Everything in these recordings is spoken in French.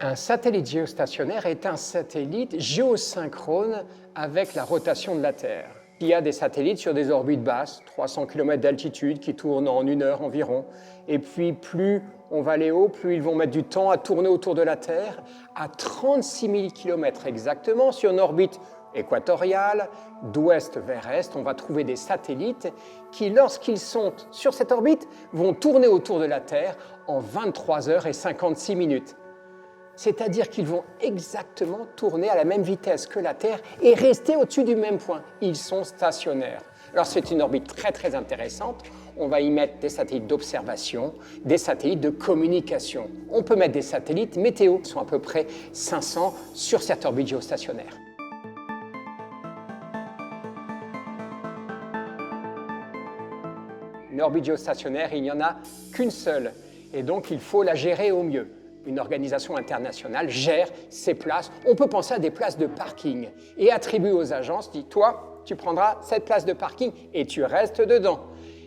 Un satellite géostationnaire est un satellite géosynchrone avec la rotation de la Terre. Il y a des satellites sur des orbites basses, 300 km d'altitude, qui tournent en 1 heure environ. Et puis plus on va aller haut, plus ils vont mettre du temps à tourner autour de la Terre, à 36 000 km exactement, sur une orbite équatoriale, d'ouest vers est. On va trouver des satellites qui, lorsqu'ils sont sur cette orbite, vont tourner autour de la Terre en 23 heures et 56 minutes. C'est-à-dire qu'ils vont exactement tourner à la même vitesse que la Terre et rester au-dessus du même point. Ils sont stationnaires. Alors c'est une orbite très très intéressante. On va y mettre des satellites d'observation, des satellites de communication. On peut mettre des satellites météo. Ils sont à peu près 500 sur cette orbite géostationnaire. Une orbite géostationnaire, il n'y en a qu'une seule. Et donc il faut la gérer au mieux. Une organisation internationale gère ces places. On peut penser à des places de parking et attribuer aux agences, dit toi, tu prendras cette place de parking et tu restes dedans.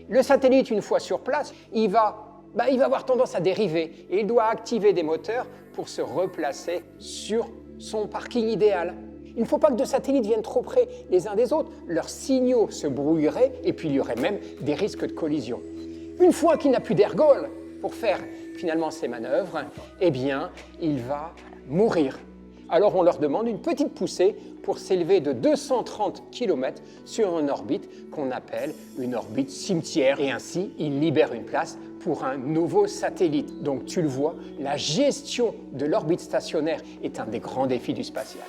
Le satellite, une fois sur place, il va avoir tendance à dériver et il doit activer des moteurs pour se replacer sur son parking idéal. Il ne faut pas que deux satellites viennent trop près les uns des autres. Leurs signaux se brouilleraient et puis il y aurait même des risques de collision. Une fois qu'il n'a plus d'ergol pour faire finalement ces manœuvres, eh bien, il va mourir. Alors on leur demande une petite poussée pour s'élever de 230 km sur une orbite qu'on appelle une orbite cimetière. Et ainsi, ils libèrent une place pour un nouveau satellite. Donc tu le vois, la gestion de l'orbite stationnaire est un des grands défis du spatial.